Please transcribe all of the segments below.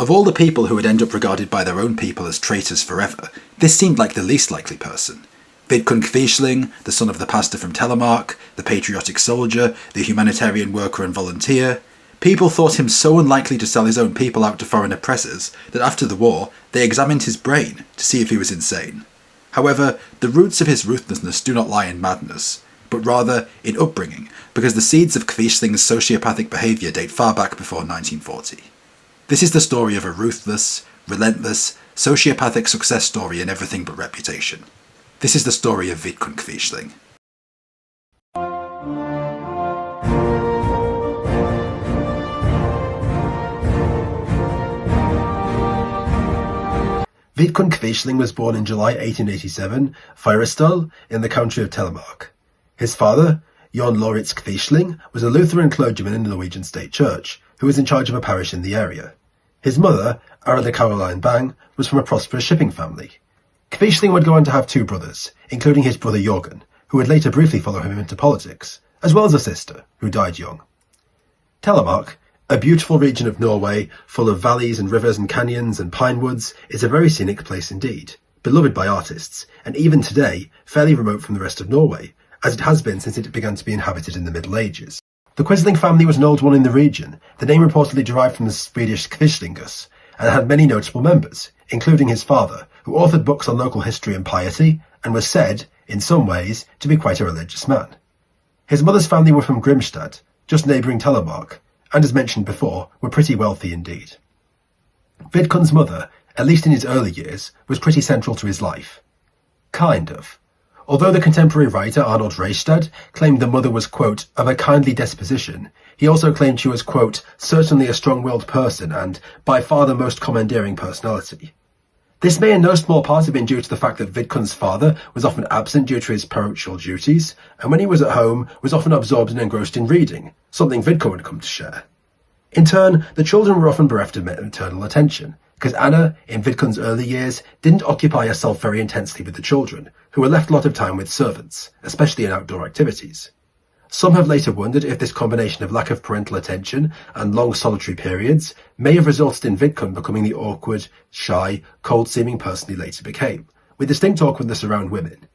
Of all the people who would end up regarded by their own people as traitors forever, this seemed like the least likely person. Vidkun Quisling, the son of the pastor from Telemark, the patriotic soldier, the humanitarian worker and volunteer, people thought him so unlikely to sell his own people out to foreign oppressors that after the war they examined his brain to see if he was insane. However, the roots of his ruthlessness do not lie in madness, but rather in upbringing, because the seeds of Quisling's sociopathic behaviour date far back before 1940. This is the story of a ruthless, relentless, sociopathic success story in everything but reputation. This is the story of Vidkun Quisling. Vidkun Quisling was born in July 1887, Firestall, in the county of Telemark. His father, Jon Lauritz Quisling, was a Lutheran clergyman in the Norwegian State Church, who was in charge of a parish in the area. His mother, Arnold Caroline Bang, was from a prosperous shipping family. Quisling would go on to have two brothers, including his brother Jorgen, who would later briefly follow him into politics, as well as a sister, who died young. Telemark, a beautiful region of Norway, full of valleys and rivers and canyons and pine woods, is a very scenic place indeed, beloved by artists, and even today, fairly remote from the rest of Norway, as it has been since it began to be inhabited in the Middle Ages. The Quisling family was an old one in the region, the name reportedly derived from the Swedish Quislingus, and had many notable members, including his father, who authored books on local history and piety, and was said, in some ways, to be quite a religious man. His mother's family were from Grimstad, just neighbouring Telemark, and as mentioned before, were pretty wealthy indeed. Vidkun's mother, at least in his early years, was pretty central to his life. Kind of. Although the contemporary writer Arnold claimed the mother was, quote, of a kindly disposition, he also claimed she was, quote, certainly a strong-willed person and by far the most commandeering personality. This may in no small part have been due to the fact that Vidkun's father was often absent due to his parochial duties, and when he was at home was often absorbed and engrossed in reading, something Vidkun would come to share. In turn, the children were often bereft of maternal attention, because Anna, in Vidkun's early years, didn't occupy herself very intensely with the children, who were left a lot of time with servants, especially in outdoor activities. Some have later wondered if this combination of lack of parental attention and long solitary periods may have resulted in Vidkun becoming the awkward, shy, cold-seeming person he later became, with distinct awkwardness around women.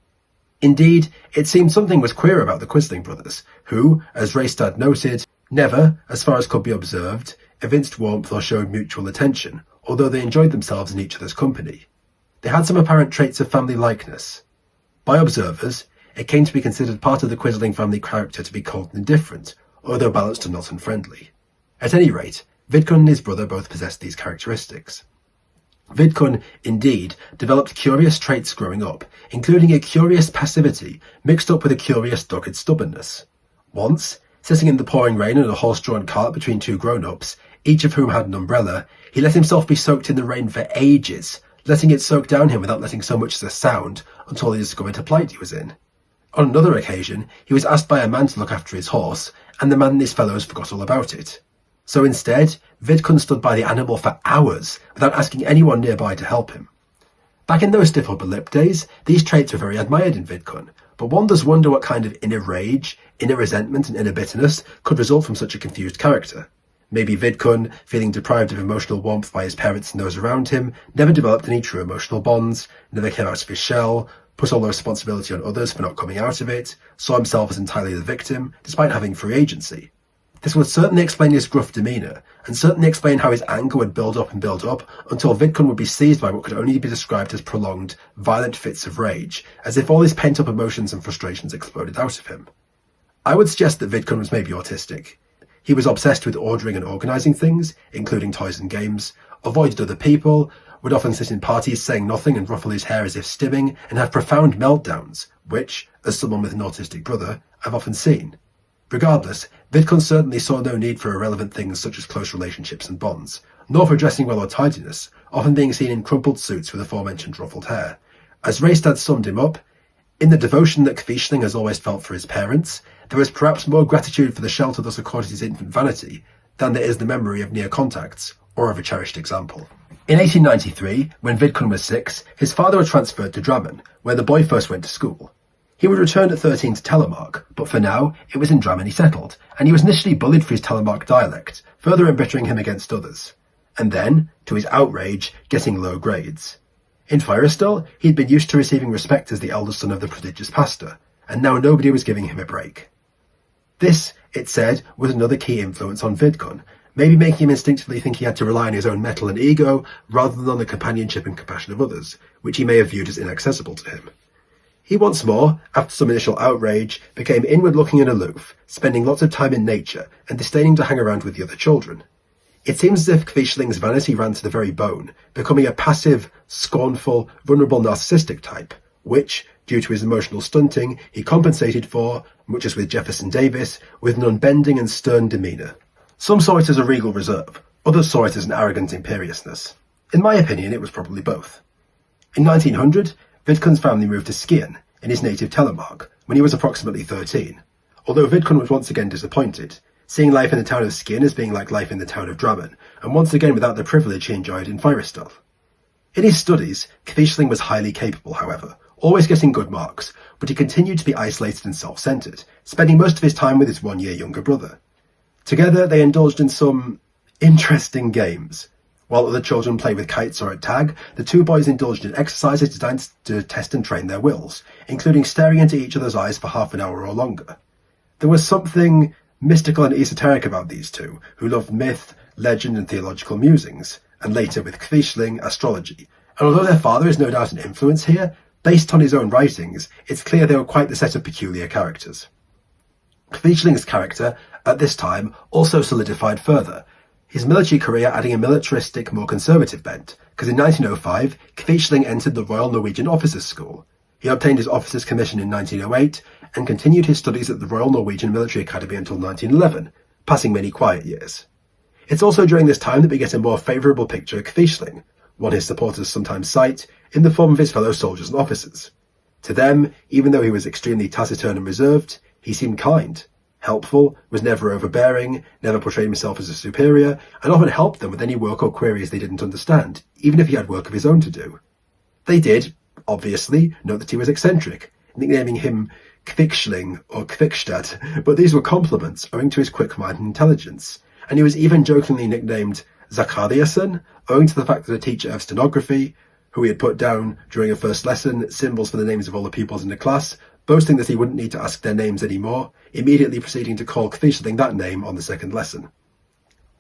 Indeed, it seemed something was queer about the Quisling brothers, who, as Raystad noted, never, as far as could be observed, evinced warmth or showed mutual attention, although they enjoyed themselves in each other's company. They had some apparent traits of family likeness. By observers, it came to be considered part of the Quisling family character to be cold and indifferent, although balanced and not unfriendly. At any rate, Vidkun and his brother both possessed these characteristics. Vidkun, indeed, developed curious traits growing up, including a curious passivity mixed up with a curious dogged stubbornness. Once, sitting in the pouring rain in a horse-drawn cart between two grown-ups, each of whom had an umbrella, he let himself be soaked in the rain for ages, letting it soak down him without letting so much as a sound until he discovered a plight he was in. On another occasion, he was asked by a man to look after his horse, and the man and his fellows forgot all about it. So instead, Vidkun stood by the animal for hours without asking anyone nearby to help him. Back in those stiff upper lip days, these traits were very admired in Vidkun, but one does wonder what kind of inner rage, inner resentment and inner bitterness could result from such a confused character. Maybe Vidkun, feeling deprived of emotional warmth by his parents and those around him, never developed any true emotional bonds, never came out of his shell, put all the responsibility on others for not coming out of it, saw himself as entirely the victim, despite having free agency. This would certainly explain his gruff demeanour, and certainly explain how his anger would build up until Vidkun would be seized by what could only be described as prolonged, violent fits of rage, as if all his pent-up emotions and frustrations exploded out of him. I would suggest that Vidkun was maybe autistic. He was obsessed with ordering and organising things, including toys and games, avoided other people, would often sit in parties saying nothing and ruffle his hair as if stimming, and have profound meltdowns, which, as someone with an autistic brother, I've often seen. Regardless, Vidkun certainly saw no need for irrelevant things such as close relationships and bonds, nor for dressing well or tidiness, often being seen in crumpled suits with aforementioned ruffled hair. As Raystad summed him up, in the devotion that Quisling has always felt for his parents, there is perhaps more gratitude for the shelter thus accorded his infant vanity than there is the memory of near contacts, or of a cherished example. In 1893, when Vidkun was 6, his father was transferred to Drammen, where the boy first went to school. He would return at 13 to Telemark, but for now, it was in Drammen he settled, and he was initially bullied for his Telemark dialect, further embittering him against others. And then, to his outrage getting low grades. In Firestall, he'd been used to receiving respect as the eldest son of the prodigious pastor, and now nobody was giving him a break. This, it said, was another key influence on Vidkun, maybe making him instinctively think he had to rely on his own mettle and ego rather than on the companionship and compassion of others, which he may have viewed as inaccessible to him. He once more, after some initial outrage, became inward-looking and aloof, spending lots of time in nature and disdaining to hang around with the other children. It seems as if Quisling's vanity ran to the very bone, becoming a passive, scornful, vulnerable narcissistic type, which, due to his emotional stunting, he compensated for, much as with Jefferson Davis, with an unbending and stern demeanour. Some saw it as a regal reserve, others saw it as an arrogant imperiousness. In my opinion, it was probably both. In 1900, Vidkun's family moved to Skien, in his native Telemark, when he was approximately 13, although Vidkun was once again disappointed, seeing life in the town of Skien as being like life in the town of Drammen, and once again without the privilege he enjoyed in Firestall. In his studies, Quisling was highly capable, however, always getting good marks, but he continued to be isolated and self-centred, spending most of his time with his 1 year younger brother. Together they indulged in some interesting games. While other children played with kites or at tag, the two boys indulged in exercises designed to test and train their wills, including staring into each other's eyes for half an hour or longer. There was something mystical and esoteric about these two, who loved myth, legend and theological musings, and later with Quisling, astrology. And although their father is no doubt an influence here, based on his own writings, it's clear they were quite the set of peculiar characters. Quisling's character, at this time, also solidified further, his military career adding a militaristic, more conservative bent, because in 1905, Quisling entered the Royal Norwegian Officers' School. He obtained his officer's commission in 1908 and continued his studies at the Royal Norwegian Military Academy until 1911, passing many quiet years. It's also during this time that we get a more favourable picture of Quisling, one his supporters sometimes cite, in the form of his fellow soldiers and officers. To them, even though he was extremely taciturn and reserved, he seemed kind, helpful, was never overbearing, never portrayed himself as a superior, and often helped them with any work or queries they didn't understand, even if he had work of his own to do. They did, obviously, note that he was eccentric, nicknaming him Quisling or Quikstad, but these were compliments owing to his quick mind and intelligence, and he was even jokingly nicknamed Zachariasen, owing to the fact that a teacher of stenography, who he had put down during a first lesson symbols for the names of all the pupils in the class, boasting that he wouldn't need to ask their names anymore, immediately proceeding to call Quisling that name on the second lesson.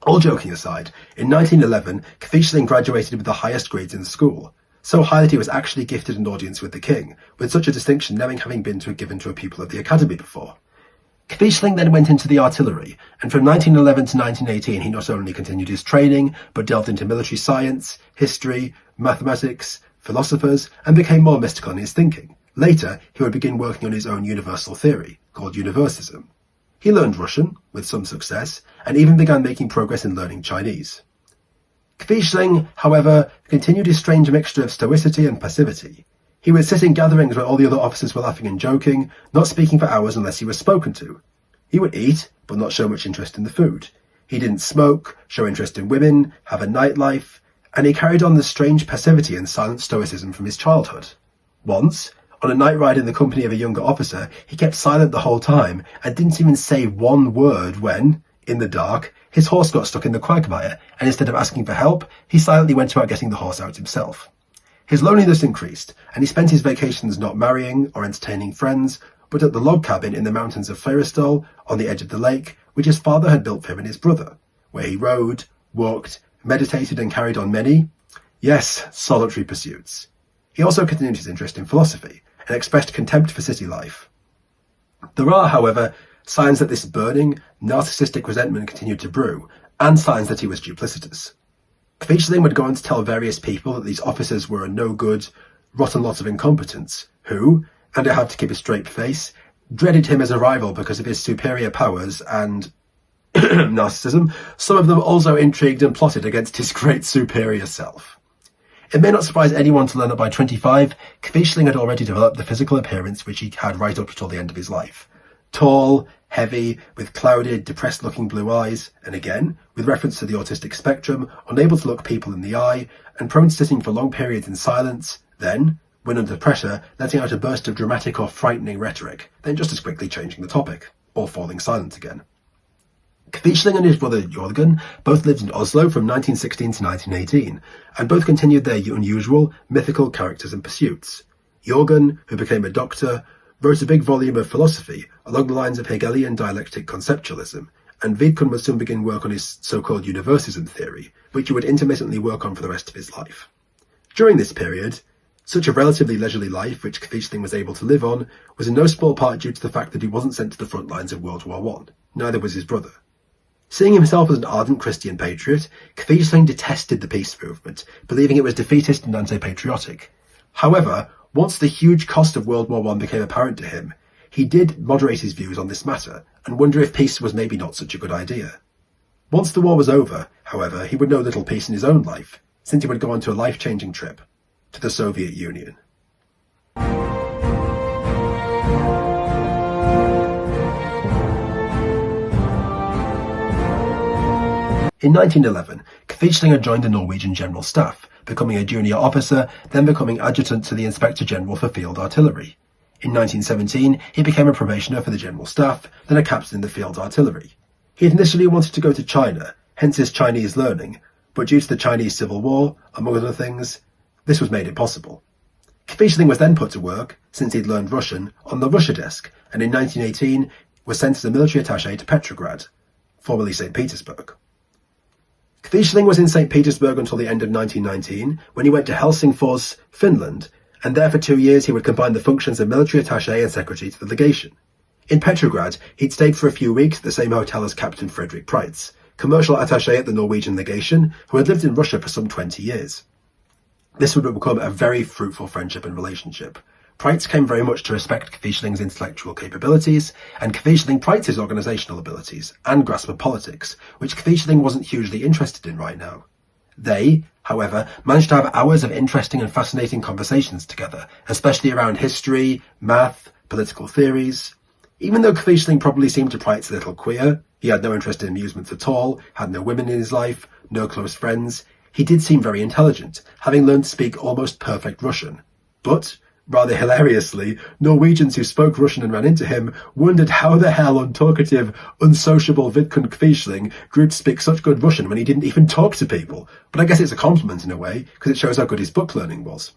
All joking aside, in 1911, Quisling graduated with the highest grades in the school, so high that he was actually gifted an audience with the king, with such a distinction never having been given to a pupil of the academy before. Quisling then went into the artillery, and from 1911 to 1918 he not only continued his training, but delved into military science, history, mathematics, philosophers, and became more mystical in his thinking. Later, he would begin working on his own universal theory, called Universism. He learned Russian, with some success, and even began making progress in learning Chinese. Quisling, however, continued his strange mixture of stoicity and passivity. He would sit in gatherings where all the other officers were laughing and joking, not speaking for hours unless he was spoken to. He would eat, but not show much interest in the food. He didn't smoke, show interest in women, have a nightlife, and he carried on the strange passivity and silent stoicism from his childhood. Once, on a night ride in the company of a younger officer, he kept silent the whole time and didn't even say one word when, in the dark, his horse got stuck in the quagmire, and instead of asking for help, he silently went about getting the horse out himself. His loneliness increased, and he spent his vacations not marrying or entertaining friends, but at the log cabin in the mountains of Firestall, on the edge of the lake, which his father had built for him and his brother, where he rode, walked, meditated and carried on many, yes, solitary pursuits. He also continued his interest in philosophy, and expressed contempt for city life. There are, however, signs that this burning, narcissistic resentment continued to brew, and signs that he was duplicitous. Quisling would go on to tell various people that these officers were a no-good, rotten lot of incompetents, who, and I have to keep a straight face, dreaded him as a rival because of his superior powers and narcissism. Some of them also intrigued and plotted against his great superior self. It may not surprise anyone to learn that by 25, Quisling had already developed the physical appearance which he had right up till the end of his life. Tall, heavy, with clouded, depressed-looking blue eyes, and again, with reference to the autistic spectrum, unable to look people in the eye, and prone to sitting for long periods in silence, then, when under pressure, letting out a burst of dramatic or frightening rhetoric, then just as quickly changing the topic, or falling silent again. Quisling and his brother Jørgen both lived in Oslo from 1916 to 1918, and both continued their unusual, mythical characters and pursuits. Jørgen, who became a doctor, wrote a big volume of philosophy along the lines of Hegelian dialectic conceptualism, and Vidkun would soon begin work on his so-called universalism theory, which he would intermittently work on for the rest of his life. During this period, such a relatively leisurely life which Quisling was able to live on was in no small part due to the fact that he wasn't sent to the front lines of World War I. Neither was his brother. Seeing himself as an ardent Christian patriot, Quisling detested the peace movement, believing it was defeatist and anti-patriotic. However, once the huge cost of World War I became apparent to him, he did moderate his views on this matter and wonder if peace was maybe not such a good idea. Once the war was over, however, he would know little peace in his own life, since he would go on to a life-changing trip to the Soviet Union. In 1911, Quisling had joined the Norwegian General Staff, becoming a junior officer, then becoming adjutant to the Inspector General for Field Artillery. In 1917, he became a probationer for the General Staff, then a captain in the Field Artillery. He had initially wanted to go to China, hence his Chinese learning, but due to the Chinese Civil War, among other things, this was made impossible. Quisling was then put to work, since he'd learned Russian, on the Russia desk, and in 1918 was sent as a military attaché to Petrograd, formerly St. Petersburg. Quisling was in St. Petersburg until the end of 1919, when he went to Helsingfors, Finland, and there for 2 years he would combine the functions of military attaché and secretary to the legation. In Petrograd, he'd stayed for a few weeks at the same hotel as Captain Frederick Preitz, commercial attaché at the Norwegian legation, who had lived in Russia for some 20 years. This would become a very fruitful friendship and relationship. Preitz came very much to respect Quisling's intellectual capabilities, and Quisling Preitz's organisational abilities and grasp of politics, which Quisling wasn't hugely interested in right now. They, however, managed to have hours of interesting and fascinating conversations together, especially around history, math, political theories. Even though Quisling probably seemed to Preitz a little queer, he had no interest in amusements at all, had no women in his life, no close friends, he did seem very intelligent, having learned to speak almost perfect Russian. But, rather hilariously, Norwegians who spoke Russian and ran into him wondered how the hell untalkative, unsociable Vidkun Quisling grew to speak such good Russian when he didn't even talk to people. But I guess it's a compliment in a way, because it shows how good his book learning was.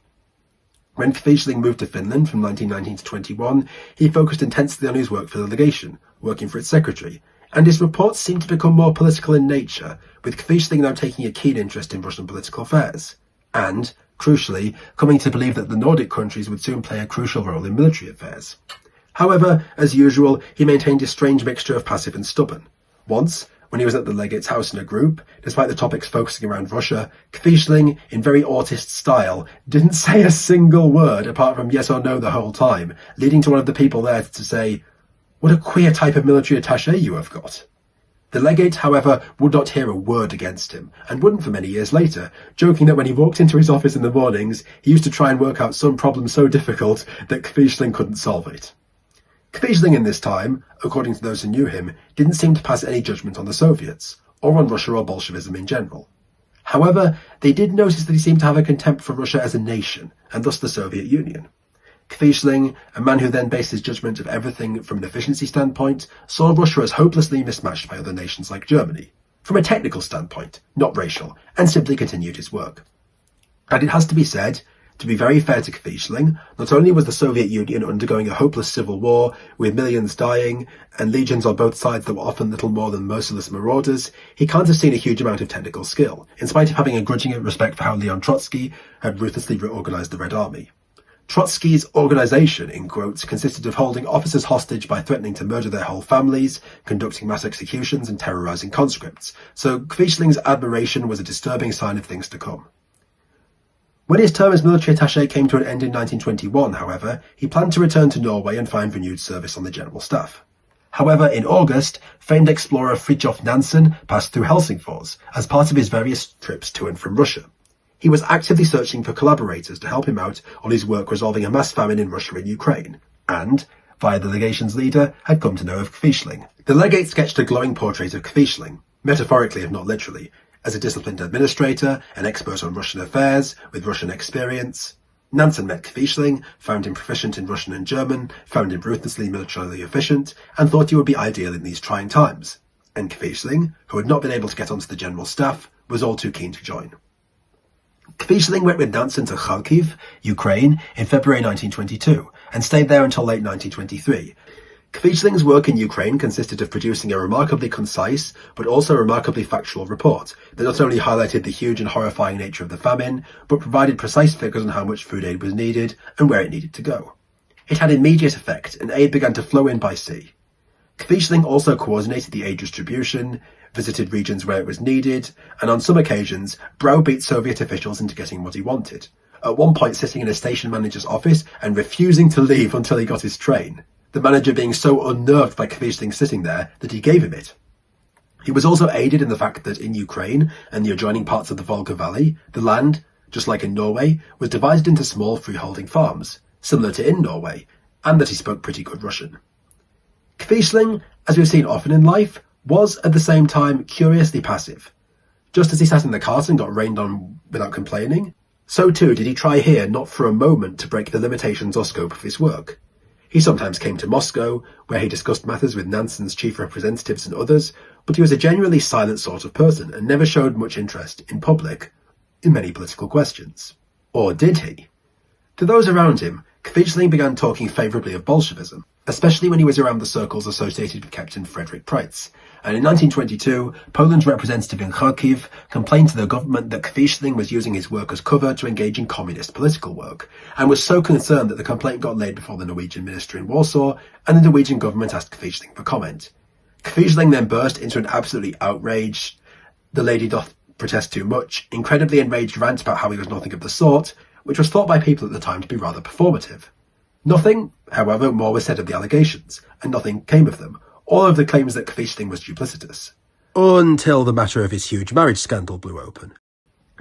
When Quisling moved to Finland from 1919 to 21, he focused intensely on his work for the legation, working for its secretary, and his reports seemed to become more political in nature, with Quisling now taking a keen interest in Russian political affairs, and, crucially, coming to believe that the Nordic countries would soon play a crucial role in military affairs. However, as usual, he maintained a strange mixture of passive and stubborn. Once, when he was at the legate's house in a group, despite the topics focusing around Russia, Quisling, in very autist style, didn't say a single word apart from yes or no the whole time, leading to one of the people there to say, "What a queer type of military attaché you have got." The legate, however, would not hear a word against him, and wouldn't for many years later, joking that when he walked into his office in the mornings, he used to try and work out some problem so difficult that Quisling couldn't solve it. Quisling in this time, according to those who knew him, didn't seem to pass any judgment on the Soviets, or on Russia or Bolshevism in general. However, they did notice that he seemed to have a contempt for Russia as a nation, and thus the Soviet Union. Quisling, a man who then based his judgment of everything from an efficiency standpoint, saw Russia as hopelessly mismatched by other nations like Germany, from a technical standpoint, not racial, and simply continued his work. And it has to be said, to be very fair to Quisling, not only was the Soviet Union undergoing a hopeless civil war, with millions dying, and legions on both sides that were often little more than merciless marauders, he can't have seen a huge amount of technical skill, in spite of having a grudging respect for how Leon Trotsky had ruthlessly reorganized the Red Army. Trotsky's organization, in quotes, consisted of holding officers hostage by threatening to murder their whole families, conducting mass executions and terrorizing conscripts, so Quisling's admiration was a disturbing sign of things to come. When his term as military attaché came to an end in 1921, however, he planned to return to Norway and find renewed service on the General Staff. However, in August, famed explorer Fridtjof Nansen passed through Helsingfors as part of his various trips to and from Russia. He was actively searching for collaborators to help him out on his work resolving a mass famine in Russia and Ukraine, and, via the legation's leader, had come to know of Quisling. The legate sketched a glowing portrait of Quisling, metaphorically if not literally, as a disciplined administrator, an expert on Russian affairs, with Russian experience. Nansen met Quisling, found him proficient in Russian and German, found him ruthlessly militarily efficient, and thought he would be ideal in these trying times. and Quisling, who had not been able to get onto the general staff, was all too keen to join. Quisling went with Nansen to Kharkiv, Ukraine, in February 1922, and stayed there until late 1923. Quisling's work in Ukraine consisted of producing a remarkably concise, but also remarkably factual report that not only highlighted the huge and horrifying nature of the famine, but provided precise figures on how much food aid was needed and where it needed to go. It had immediate effect, and aid began to flow in by sea. Quisling also coordinated the aid distribution, visited regions where it was needed, and on some occasions browbeat Soviet officials into getting what he wanted, at one point sitting in a station manager's office and refusing to leave until he got his train, the manager being so unnerved by Quisling sitting there that he gave him it. He was also aided in the fact that in Ukraine and the adjoining parts of the Volga Valley, the land, just like in Norway, was divided into small freeholding farms, similar to in Norway, and that he spoke pretty good Russian. Quisling, as we've seen often in life, was at the same time curiously passive. Just as he sat in the cart and got rained on without complaining, so too did he try here not for a moment to break the limitations or scope of his work. He sometimes came to Moscow, where he discussed matters with Nansen's chief representatives and others, but he was a genuinely silent sort of person and never showed much interest in public in many political questions. Or did he? To those around him, Quisling began talking favourably of Bolshevism, especially when he was around the circles associated with Captain Frederick Preitz, and in 1922, Poland's representative in Kharkiv complained to the government that Quisling was using his work as cover to engage in communist political work, and was so concerned that the complaint got laid before the Norwegian minister in Warsaw, and the Norwegian government asked Quisling for comment. Quisling then burst into an absolutely outraged, "the lady doth protest too much," incredibly enraged rant about how he was nothing of the sort, which was thought by people at the time to be rather performative. Nothing, however, more was said of the allegations, and nothing came of them, or of the claims that Quisling was duplicitous. Until the matter of his huge marriage scandal blew open.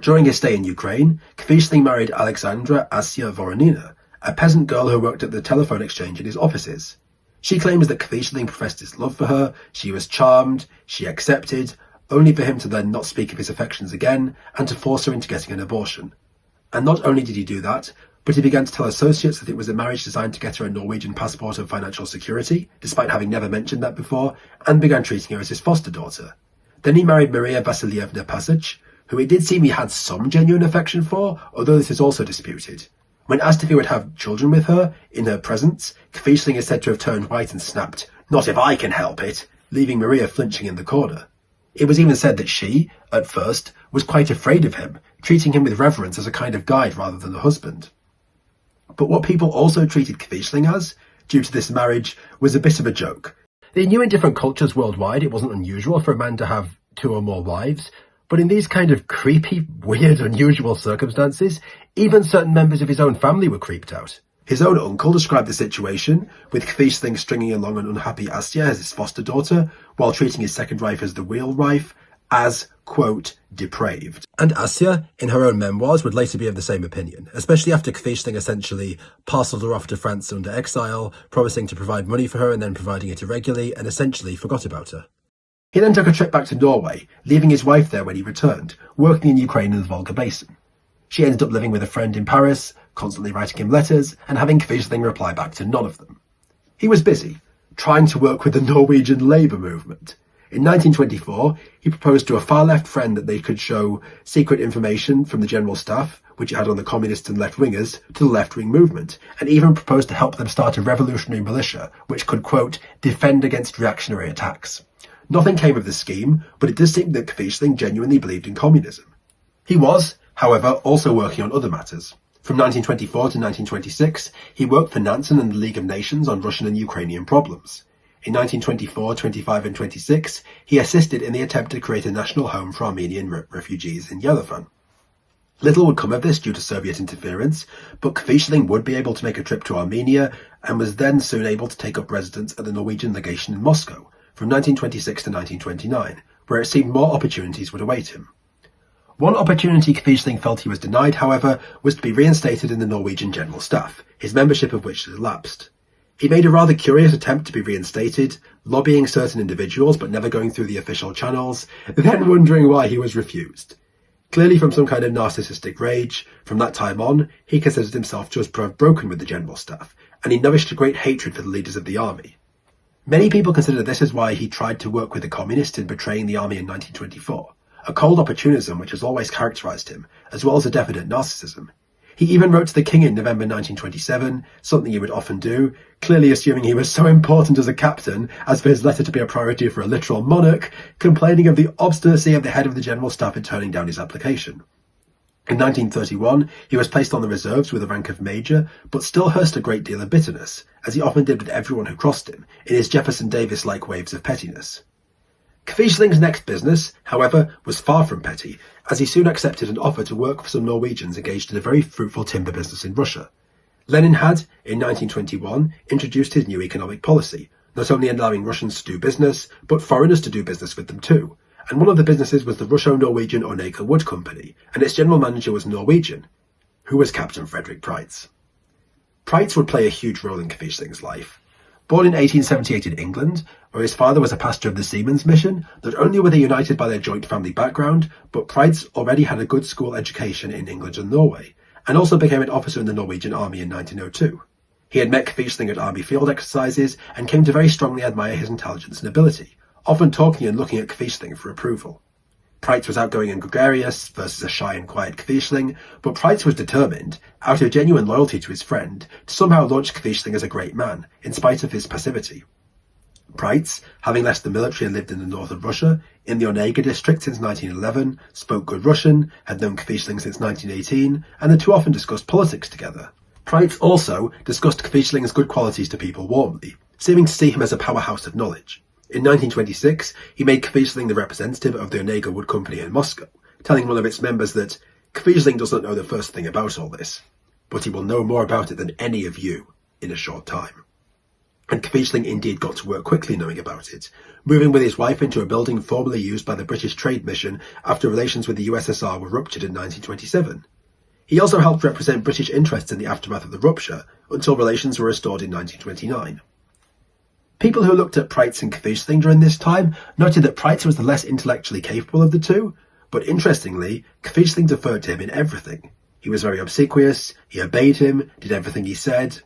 During his stay in Ukraine, Quisling married Alexandra Asya Voronina, a peasant girl who worked at the telephone exchange in his offices. She claims that Quisling professed his love for her, she was charmed, she accepted, only for him to then not speak of his affections again, and to force her into getting an abortion. And not only did he do that, but he began to tell associates that it was a marriage designed to get her a Norwegian passport of financial security, despite having never mentioned that before, and began treating her as his foster daughter. Then he married Maria Vasilievna Pasic, who it did seem he had some genuine affection for, although this is also disputed. When asked if he would have children with her, in her presence, Quisling is said to have turned white and snapped, "Not if I can help it," leaving Maria flinching in the corner. It was even said that she, at first, was quite afraid of him, treating him with reverence as a kind of guide rather than a husband. But what people also treated Quisling as, due to this marriage, was a bit of a joke. They knew in different cultures worldwide it wasn't unusual for a man to have 2 or more wives, but in these kind of creepy, weird, unusual circumstances, even certain members of his own family were creeped out. His own uncle described the situation, with Quisling stringing along an unhappy Asya as his foster daughter, while treating his second wife as the real wife, as, quote, depraved. And Asya, in her own memoirs, would later be of the same opinion, especially after Quisling essentially parcelled her off to France under exile, promising to provide money for her and then providing it irregularly, and essentially forgot about her. He then took a trip back to Norway, leaving his wife there when he returned, working in Ukraine and the Volga Basin. She ended up living with a friend in Paris, constantly writing him letters, and having Quisling reply back to none of them. He was busy, trying to work with the Norwegian labour movement. In 1924, he proposed to a far-left friend that they could show secret information from the general staff, which it had on the communists and left-wingers, to the left-wing movement, and even proposed to help them start a revolutionary militia, which could, quote, defend against reactionary attacks. Nothing came of the scheme, but it does seem that Quisling genuinely believed in communism. He was, however, also working on other matters. From 1924 to 1926, he worked for Nansen and the League of Nations on Russian and Ukrainian problems. In 1924, 25 and 26, he assisted in the attempt to create a national home for Armenian refugees in Yerevan. Little would come of this due to Soviet interference, but Quisling would be able to make a trip to Armenia and was then soon able to take up residence at the Norwegian legation in Moscow from 1926 to 1929, where it seemed more opportunities would await him. One opportunity Quisling felt he was denied, however, was to be reinstated in the Norwegian General Staff, his membership of which had elapsed. He made a rather curious attempt to be reinstated, lobbying certain individuals but never going through the official channels, then wondering why he was refused. Clearly from some kind of narcissistic rage, from that time on, he considered himself to have broken with the General Staff, and he nourished a great hatred for the leaders of the army. Many people consider this as why he tried to work with the communists in betraying the army in 1924, a cold opportunism which has always characterized him, as well as a definite narcissism. He even wrote to the king in November 1927, something he would often do, clearly assuming he was so important as a captain as for his letter to be a priority for a literal monarch, complaining of the obstinacy of the head of the general staff in turning down his application. In 1931, he was placed on the reserves with the rank of major, but still nursed a great deal of bitterness, as he often did with everyone who crossed him, in his Jefferson Davis-like waves of pettiness. Quisling's next business, however, was far from petty, as he soon accepted an offer to work for some Norwegians engaged in a very fruitful timber business in Russia. Lenin had, in 1921, introduced his new economic policy, not only allowing Russians to do business, but foreigners to do business with them too. And one of the businesses was the Russo-Norwegian Onega Wood Company, and its general manager was Norwegian, who was Captain Frederick Preitz. Preitz would play a huge role in Quisling's life. Born in 1878 in England, where his father was a pastor of the Seamen's Mission, not only were they united by their joint family background, but Preitz already had a good school education in England and Norway, and also became an officer in the Norwegian army in 1902. He had met Quisling at army field exercises and came to very strongly admire his intelligence and ability, often talking and looking at Quisling for approval. Preitz was outgoing and gregarious versus a shy and quiet Quisling, but Preitz was determined, out of genuine loyalty to his friend, to somehow launch Quisling as a great man, in spite of his passivity. Preitz, having left the military and lived in the north of Russia, in the Onega district since 1911, spoke good Russian, had known Quisling since 1918, and the two often discussed politics together. Preitz also discussed Quisling's good qualities to people warmly, seeming to see him as a powerhouse of knowledge. In 1926, he made Quisling the representative of the Onega Wood Company in Moscow, telling one of its members that Quisling does not know the first thing about all this, but he will know more about it than any of you in a short time. And Quisling indeed got to work quickly knowing about it, moving with his wife into a building formerly used by the British Trade Mission after relations with the USSR were ruptured in 1927. He also helped represent British interests in the aftermath of the rupture until relations were restored in 1929. People who looked at Preitz and Quisling during this time noted that Preitz was the less intellectually capable of the two, but interestingly, Quisling deferred to him in everything. He was very obsequious, he obeyed him, did everything he said.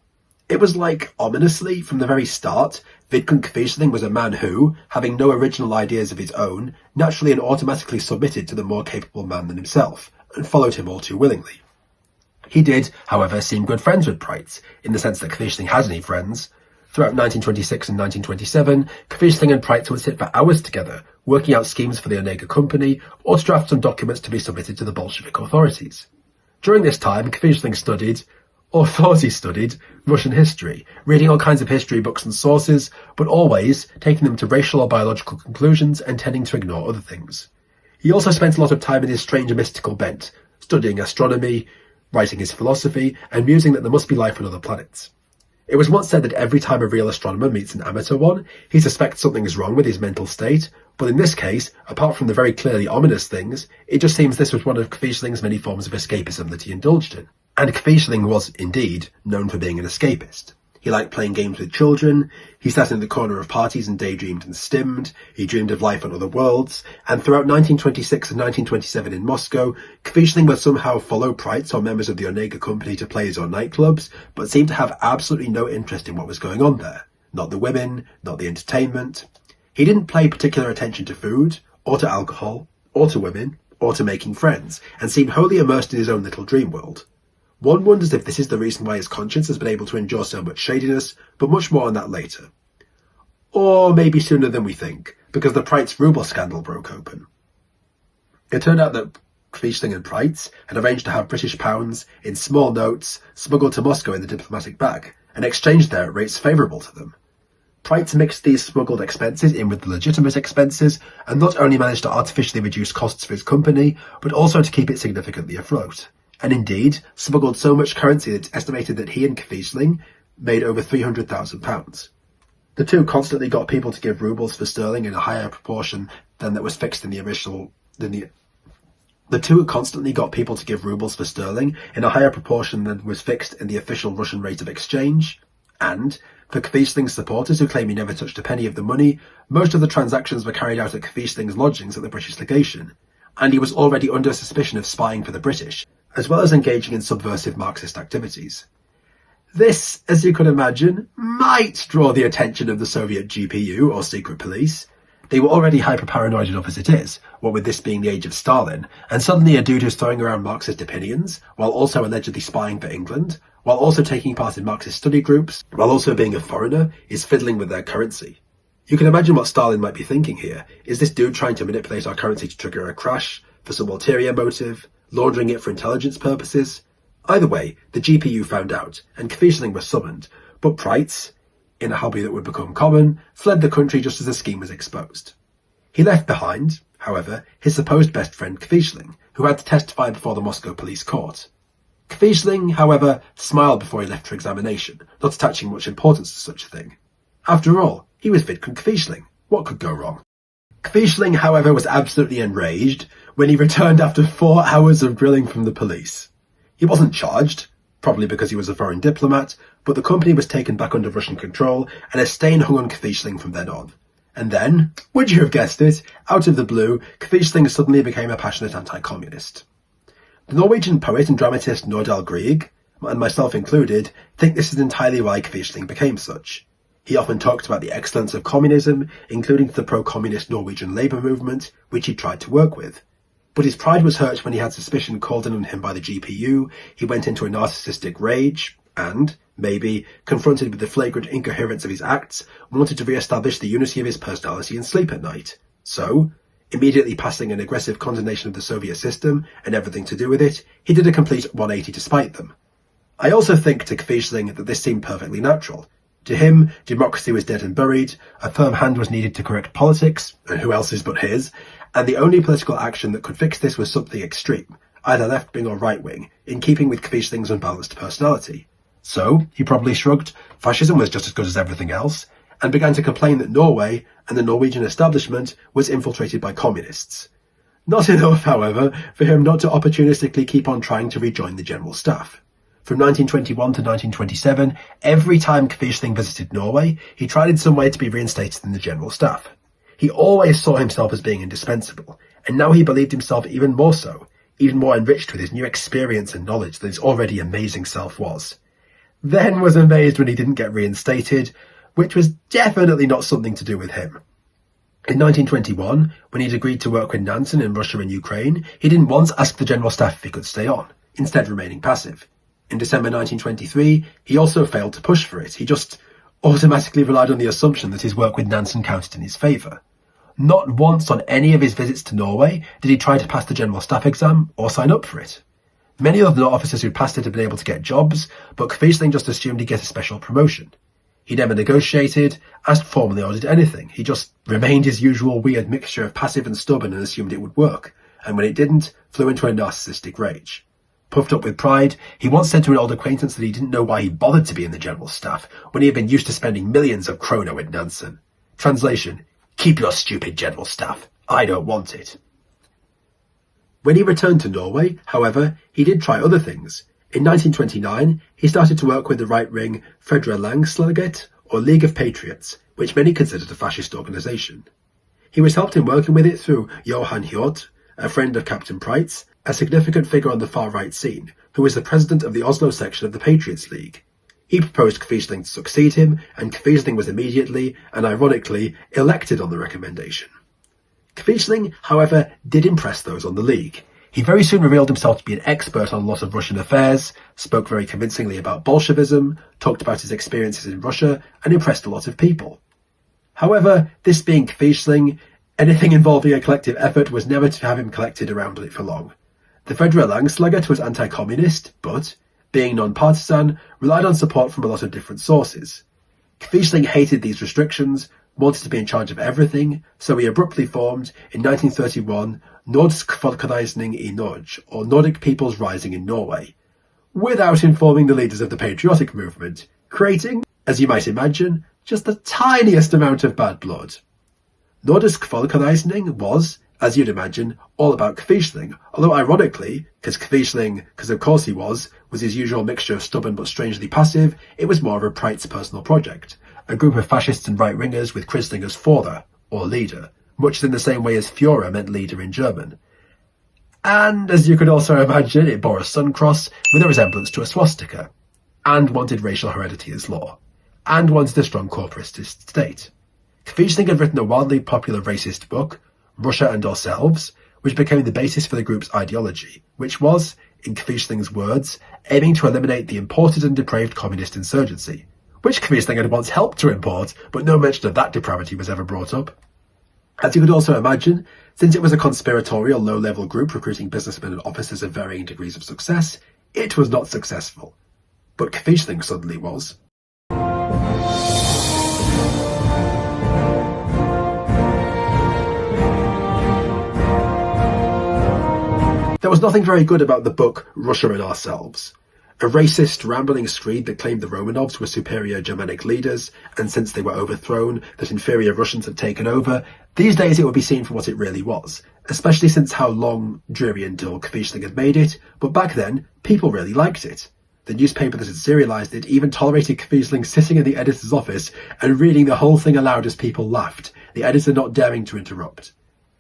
It was like, ominously, from the very start, Vidkun Quisling was a man who, having no original ideas of his own, naturally and automatically submitted to the more capable man than himself, and followed him all too willingly. He did, however, seem good friends with Preitz, in the sense that Quisling had any friends. Throughout 1926 and 1927, Quisling and Preitz would sit for hours together, working out schemes for the Onega Company, or to draft some documents to be submitted to the Bolshevik authorities. During this time, Quisling studied, or thought he studied, Russian history, reading all kinds of history books and sources, but always taking them to racial or biological conclusions and tending to ignore other things. He also spent a lot of time in his strange and mystical bent, studying astronomy, writing his philosophy, and musing that there must be life on other planets. It was once said that every time a real astronomer meets an amateur one, he suspects something is wrong with his mental state, but in this case, apart from the very clearly ominous things, it just seems this was one of Quisling's many forms of escapism that he indulged in. And Quisling was, indeed, known for being an escapist. He liked playing games with children, he sat in the corner of parties and daydreamed and stimmed, he dreamed of life on other worlds, and throughout 1926 and 1927 in Moscow, Quisling would somehow follow Preitz or members of the Onega Company to plays or nightclubs, but seemed to have absolutely no interest in what was going on there. Not the women, not the entertainment. He didn't pay particular attention to food, or to alcohol, or to women, or to making friends, and seemed wholly immersed in his own little dream world. One wonders if this is the reason why his conscience has been able to endure so much shadiness, but much more on that later. Or maybe sooner than we think, because the Preitz ruble scandal broke open. It turned out that Quisling and Preitz had arranged to have British pounds, in small notes, smuggled to Moscow in the diplomatic bag, and exchanged there at rates favourable to them. Preitz mixed these smuggled expenses in with the legitimate expenses, and not only managed to artificially reduce costs for his company, but also to keep it significantly afloat. And indeed, smuggled so much currency that it's estimated that he and Quisling made over £300,000. The two constantly got people to give rubles for sterling in a higher proportion than that was fixed in the original. The two constantly got people to give rubles for sterling in a higher proportion than was fixed in the official Russian rate of exchange. And, for Quisling's supporters who claim he never touched a penny of the money, most of the transactions were carried out at Quisling's lodgings at the British legation, and he was already under suspicion of spying for the British, as well as engaging in subversive Marxist activities. This, as you could imagine, might draw the attention of the Soviet GPU, or secret police. They were already hyper-paranoid enough as it is, what with this being the age of Stalin, and suddenly a dude who's throwing around Marxist opinions, while also allegedly spying for England, while also taking part in Marxist study groups, while also being a foreigner, is fiddling with their currency. You can imagine what Stalin might be thinking here. Is this dude trying to manipulate our currency to trigger a crash, for some ulterior motive, laundering it for intelligence purposes? Either way, the GPU found out, and Quisling was summoned, but Preitz, in a hobby that would become common, fled the country just as the scheme was exposed. He left behind, however, his supposed best friend Quisling, who had to testify before the Moscow police court. Quisling, however, smiled before he left for examination, not attaching much importance to such a thing. After all, he was Vidkun Quisling. What could go wrong? Quisling, however, was absolutely enraged when he returned after 4 hours of grilling from the police. He wasn't charged, probably because he was a foreign diplomat, but the company was taken back under Russian control and a stain hung on Quisling from then on. And then, would you have guessed it, out of the blue, Quisling suddenly became a passionate anti-communist. The Norwegian poet and dramatist Nordahl Grieg, and myself included, think this is entirely why Quisling became such. He often talked about the excellence of communism, including the pro-communist Norwegian labour movement, which he tried to work with. But his pride was hurt when he had suspicion called in on him by the GPU, he went into a narcissistic rage, and, maybe, confronted with the flagrant incoherence of his acts, wanted to re-establish the unity of his personality and sleep at night. So, immediately passing an aggressive condemnation of the Soviet system and everything to do with it, he did a complete 180 to spite them. I also think to Quisling that this seemed perfectly natural. To him, democracy was dead and buried, a firm hand was needed to correct politics, and who else's but his, and the only political action that could fix this was something extreme, either left-wing or right-wing, in keeping with Quisling's unbalanced personality. So, he probably shrugged, fascism was just as good as everything else, and began to complain that Norway and the Norwegian establishment was infiltrated by communists. Not enough, however, for him not to opportunistically keep on trying to rejoin the general staff. From 1921 to 1927, every time Quisling visited Norway, he tried in some way to be reinstated in the general staff. He always saw himself as being indispensable, and now he believed himself even more so, even more enriched with his new experience and knowledge than his already amazing self was. Then was amazed when he didn't get reinstated, which was definitely not something to do with him. In 1921, when he'd agreed to work with Nansen in Russia and Ukraine, he didn't once ask the general staff if he could stay on, instead remaining passive. In December 1923, he also failed to push for it. He just automatically relied on the assumption that his work with Nansen counted in his favour. Not once on any of his visits to Norway did he try to pass the general staff exam or sign up for it. Many other officers who'd passed it had been able to get jobs, but Quisling just assumed he'd get a special promotion. He never negotiated, asked formally or did anything. He just remained his usual weird mixture of passive and stubborn and assumed it would work, and when it didn't, flew into a narcissistic rage. Puffed up with pride, he once said to an old acquaintance that he didn't know why he bothered to be in the general staff when he had been used to spending millions of kroner with Nansen. Translation: keep your stupid general staff. I don't want it. When he returned to Norway, however, he did try other things. In 1929, he started to work with the right-wing Fredrelandslaget, or League of Patriots, which many considered a fascist organisation. He was helped in working with it through Johan Hjort, a friend of Captain Preitz, a significant figure on the far-right scene, who was the president of the Oslo section of the Patriots League. He proposed Quisling to succeed him, and Quisling was immediately, and ironically, elected on the recommendation. Quisling, however, did impress those on the League. He very soon revealed himself to be an expert on a lot of Russian affairs, spoke very convincingly about Bolshevism, talked about his experiences in Russia, and impressed a lot of people. However, this being Quisling, anything involving a collective effort was never to have him collected around it for long. The Fredrelandslaget was anti-communist, but, being non-partisan, relied on support from a lot of different sources. Quisling hated these restrictions, wanted to be in charge of everything, so he abruptly formed, in 1931, Nordisk Folkereisning I Norge, or Nordic People's Rising in Norway, without informing the leaders of the patriotic movement, creating, as you might imagine, just the tiniest amount of bad blood. Nordisk Folkereisning was, as you'd imagine, all about Quisling, although ironically, because of course he was his usual mixture of stubborn but strangely passive, it was more of a Preitz personal project, a group of fascists and right-wingers with Quisling as Führer, or leader, much in the same way as Führer meant leader in German. And, as you could also imagine, it bore a sun cross with a resemblance to a swastika. and wanted racial heredity as law, and wanted a strong corporatist state. Quisling had written a wildly popular racist book, Russia and Ourselves, which became the basis for the group's ideology, which was, in Quisling's words, aiming to eliminate the imported and depraved communist insurgency, which Quisling had once helped to import, but no mention of that depravity was ever brought up. As you could also imagine, since it was a conspiratorial low-level group recruiting businessmen and officers of varying degrees of success, it was not successful. But Quisling suddenly was. There was nothing very good about the book Russia and Ourselves. A racist, rambling screed that claimed the Romanovs were superior Germanic leaders, and since they were overthrown, that inferior Russians had taken over. These days it would be seen for what it really was, especially since how long, dreary and dull Quisling had made it, but back then, people really liked it. The newspaper that had serialised it even tolerated Quisling sitting in the editor's office and reading the whole thing aloud as people laughed, the editor not daring to interrupt.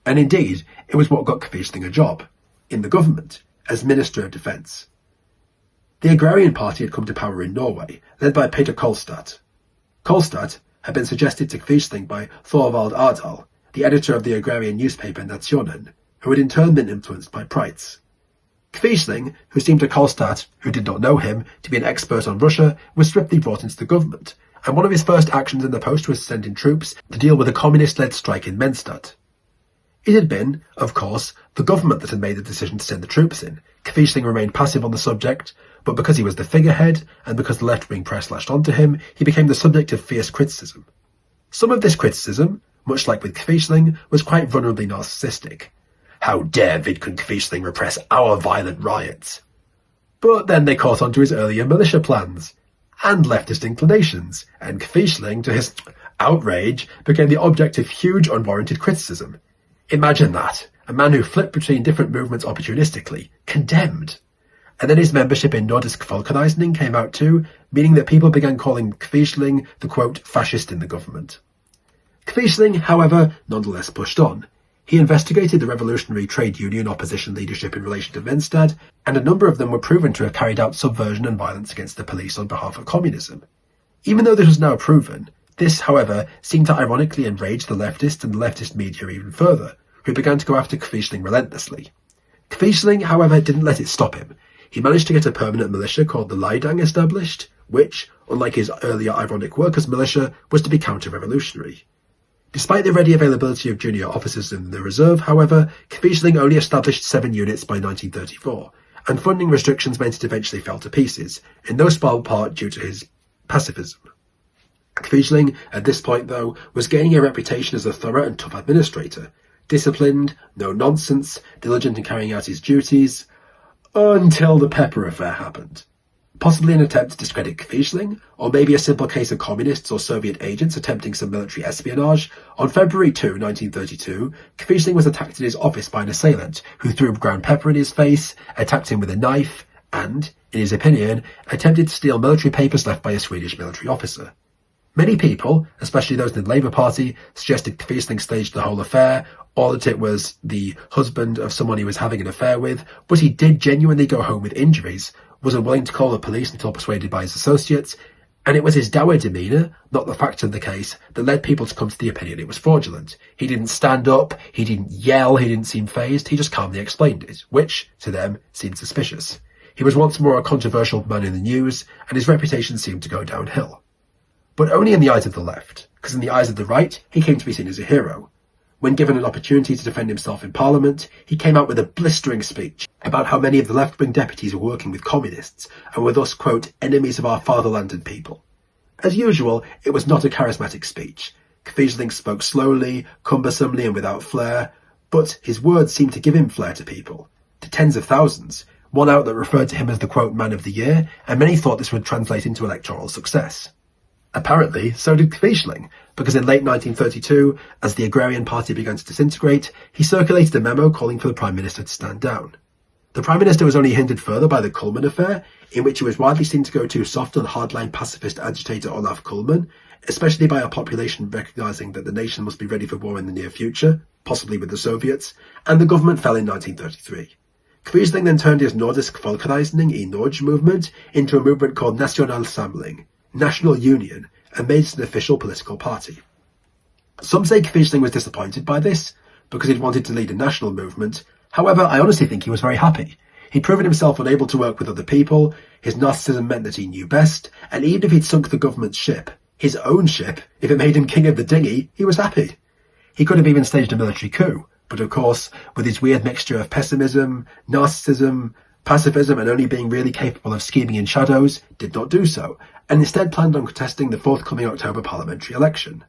And indeed, it was what got Quisling a job, in the government, as Minister of Defence. The Agrarian Party had come to power in Norway, led by Peter Kolstad. Kolstad had been suggested to Quisling by Thorvald Ardal, the editor of the agrarian newspaper Nationen, who had in turn been influenced by Preitz. Quisling, who seemed to Kolstad, who did not know him, to be an expert on Russia, was swiftly brought into the government, and one of his first actions in the post was to send in troops to deal with a communist-led strike in Menstad. It had been, of course, the government that had made the decision to send the troops in. Quisling remained passive on the subject, but because he was the figurehead, and because the left-wing press lashed onto him, he became the subject of fierce criticism. Some of this criticism, much like with Quisling, was quite vulnerably narcissistic. How dare Vidkun Quisling repress our violent riots? But then they caught on to his earlier militia plans, and leftist inclinations, and Quisling, to his outrage, became the object of huge unwarranted criticism. Imagine that, a man who flipped between different movements opportunistically, condemned. And then his membership in Nordisk Folkereisning came out too, meaning that people began calling Quisling the, quote, fascist in the government. Quisling, however, nonetheless pushed on. He investigated the revolutionary trade union opposition leadership in relation to Menstad, and a number of them were proven to have carried out subversion and violence against the police on behalf of communism. Even though this was now proven, this, however, seemed to ironically enrage the leftists and the leftist media even further, who began to go after Quisling relentlessly. Quisling, however, didn't let it stop him. He managed to get a permanent militia called the Leidang established, which, unlike his earlier ironic workers' militia, was to be counter-revolutionary. Despite the ready availability of junior officers in the reserve, however, Quisling only established 7 units by 1934, and funding restrictions meant it eventually fell to pieces, in no small part due to his pacifism. Quisling, at this point though, was gaining a reputation as a thorough and tough administrator, disciplined, no-nonsense, diligent in carrying out his duties, until the Pepper affair happened. Possibly an attempt to discredit Quisling, or maybe a simple case of communists or Soviet agents attempting some military espionage. On February 2, 1932, Quisling was attacked in his office by an assailant who threw ground pepper in his face, attacked him with a knife, and, in his opinion, attempted to steal military papers left by a Swedish military officer. Many people, especially those in the Labour Party, suggested Quisling staged the whole affair, or that it was the husband of someone he was having an affair with, but he did genuinely go home with injuries, was unwilling to call the police until persuaded by his associates, and it was his dour demeanour, not the facts of the case, that led people to come to the opinion it was fraudulent. He didn't stand up, he didn't yell, he didn't seem fazed, he just calmly explained it, which, to them, seemed suspicious. He was once more a controversial man in the news, and his reputation seemed to go downhill. But only in the eyes of the left, because in the eyes of the right, he came to be seen as a hero. When given an opportunity to defend himself in Parliament, he came out with a blistering speech about how many of the left-wing deputies were working with communists and were thus, quote, enemies of our fatherland and people. As usual, it was not a charismatic speech. Quisling spoke slowly, cumbersomely and without flair, but his words seemed to give him flair to people, to tens of thousands. One outlet referred to him as the, quote, man of the year, and many thought this would translate into electoral success. Apparently, so did Quisling, because in late 1932, as the Agrarian Party began to disintegrate, he circulated a memo calling for the Prime Minister to stand down. The Prime Minister was only hindered further by the Kullmann affair, in which he was widely seen to go too soft on hardline pacifist agitator Olaf Kullmann, especially by a population recognising that the nation must be ready for war in the near future, possibly with the Soviets, and the government fell in 1933. Quisling then turned his Nordisk Folkereisning i Norge movement into a movement called Samling, National Union, and made it an official political party. Some say Quisling was disappointed by this, because he'd wanted to lead a national movement. However, I honestly think he was very happy. He'd proven himself unable to work with other people, his narcissism meant that he knew best, and even if he'd sunk the government's ship, his own ship, if it made him king of the dinghy, he was happy. He could have even staged a military coup, but of course, with his weird mixture of pessimism, narcissism, pacifism, and only being really capable of scheming in shadows, did not do so, and instead planned on contesting the forthcoming October parliamentary election.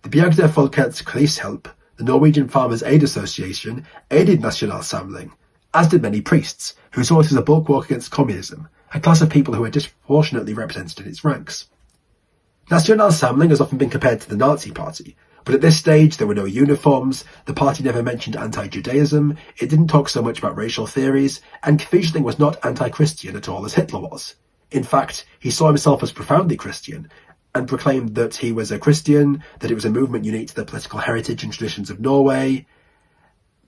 The Bjergde Folkets Krishjelp, the Norwegian Farmers' Aid Association, aided Samling, as did many priests, who saw it as a bulwark against communism, a class of people who were disproportionately represented in its ranks. Samling has often been compared to the Nazi Party, but at this stage there were no uniforms, the party never mentioned anti-Judaism, it didn't talk so much about racial theories, and Quisling was not anti-Christian at all as Hitler was. In fact, he saw himself as profoundly Christian, and proclaimed that he was a Christian, that it was a movement unique to the political heritage and traditions of Norway.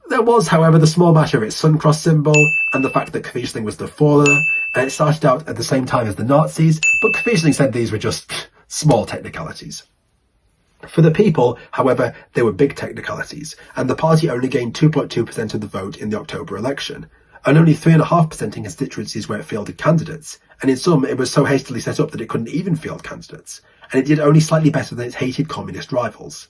There was, however, the small matter of its sun cross symbol, and the fact that Quisling was the faller, and it started out at the same time as the Nazis, but Quisling said these were just small technicalities. For the people, however, they were big technicalities, and the party only gained 2.2% of the vote in the October election, and only 3.5% in constituencies where it fielded candidates, and in some it was so hastily set up that it couldn't even field candidates, and it did only slightly better than its hated communist rivals.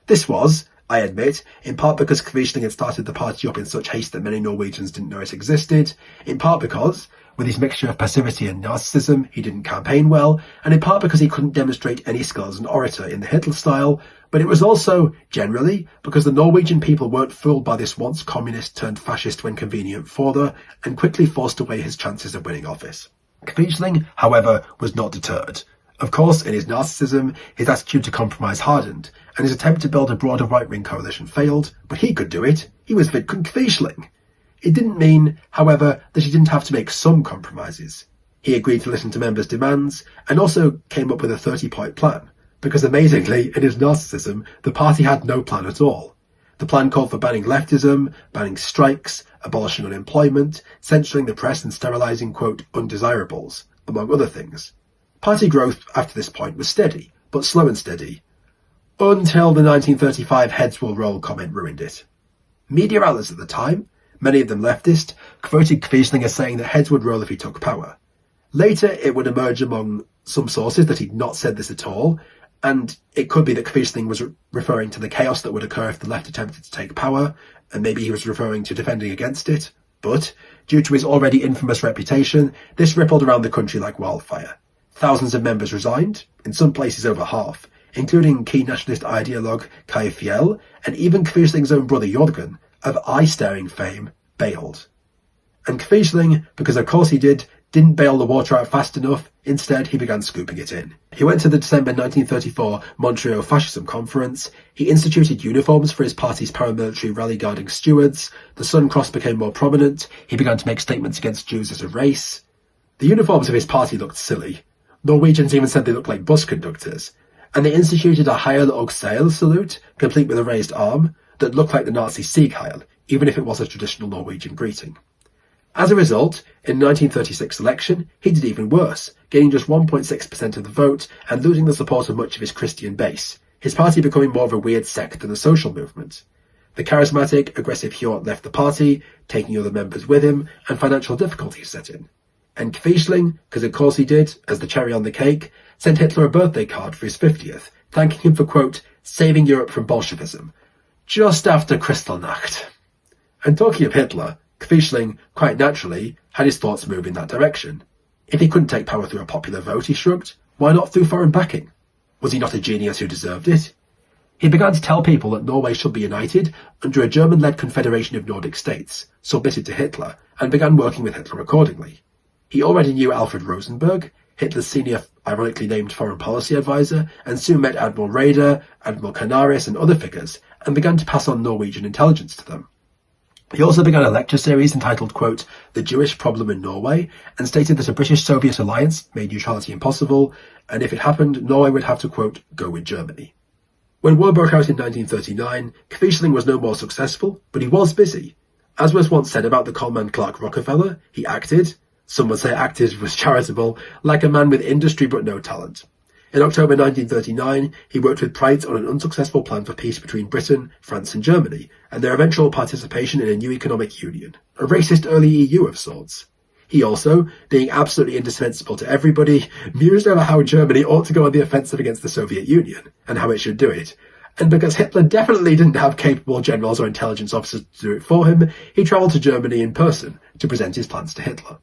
This was, I admit, in part because Quisling had started the party up in such haste that many Norwegians didn't know it existed, in part because, with his mixture of passivity and narcissism, he didn't campaign well, and in part because he couldn't demonstrate any skill as an orator in the Hitler style, but it was also, generally, because the Norwegian people weren't fooled by this once communist turned fascist when convenient father, and quickly forced away his chances of winning office. Quisling, however, was not deterred. Of course, in his narcissism, his attitude to compromise hardened, and his attempt to build a broader right-wing coalition failed, but he could do it. He was Vidkun Quisling. It didn't mean, however, that he didn't have to make some compromises. He agreed to listen to members' demands, and also came up with a 30-point plan, because amazingly, in his narcissism, the party had no plan at all. The plan called for banning leftism, banning strikes, abolishing unemployment, censoring the press and sterilising, quote, undesirables, among other things. Party growth after this point was steady, but slow and steady, until the 1935 heads will roll comment ruined it. Media outlets at the time, many of them leftist, quoted Quisling as saying that heads would roll if he took power. Later, it would emerge among some sources that he'd not said this at all, and it could be that Quisling was referring to the chaos that would occur if the left attempted to take power, and maybe he was referring to defending against it. But, due to his already infamous reputation, this rippled around the country like wildfire. Thousands of members resigned, in some places over half, including key nationalist ideologue Kai Fjell, and even Quisling's own brother Jørgen, of eye-staring fame, bailed. And Quisling, because of course he didn't bail the water out fast enough. Instead, he began scooping it in. He went to the December 1934 Montreal Fascism Conference. He instituted uniforms for his party's paramilitary rally-guarding stewards. The Sun Cross became more prominent. He began to make statements against Jews as a race. The uniforms of his party looked silly. Norwegians even said they looked like bus conductors. And they instituted a Heil og Seil salute, complete with a raised arm, that looked like the Nazi Sieg Heil, even if it was a traditional Norwegian greeting. As a result, in the 1936 election, he did even worse, gaining just 1.6% of the vote and losing the support of much of his Christian base, his party becoming more of a weird sect than a social movement. The charismatic, aggressive Hjort left the party, taking other members with him, and financial difficulties set in. And Quisling, because of course he did, as the cherry on the cake, sent Hitler a birthday card for his 50th, thanking him for, quote, saving Europe from Bolshevism, just after Kristallnacht. And talking of Hitler, Quisling, quite naturally, had his thoughts move in that direction. If he couldn't take power through a popular vote, he shrugged, why not through foreign backing? Was he not a genius who deserved it? He began to tell people that Norway should be united under a German-led confederation of Nordic states, submitted to Hitler, and began working with Hitler accordingly. He already knew Alfred Rosenberg, Hitler's senior, ironically named foreign policy advisor, and soon met Admiral Raeder, Admiral Canaris, and other figures, and began to pass on Norwegian intelligence to them. He also began a lecture series entitled, quote, The Jewish Problem in Norway, and stated that a British-Soviet alliance made neutrality impossible, and if it happened, Norway would have to, quote, go with Germany. When war broke out in 1939, Quisling was no more successful, but he was busy. As was once said about the conman Clark Rockefeller, he acted, some would say acted was charitable, like a man with industry but no talent. In October 1939, he worked with Preit on an unsuccessful plan for peace between Britain, France and Germany, and their eventual participation in a new economic union, a racist early EU of sorts. He also, being absolutely indispensable to everybody, mused over how Germany ought to go on the offensive against the Soviet Union, and how it should do it. And because Hitler definitely didn't have capable generals or intelligence officers to do it for him, he travelled to Germany in person to present his plans to Hitler.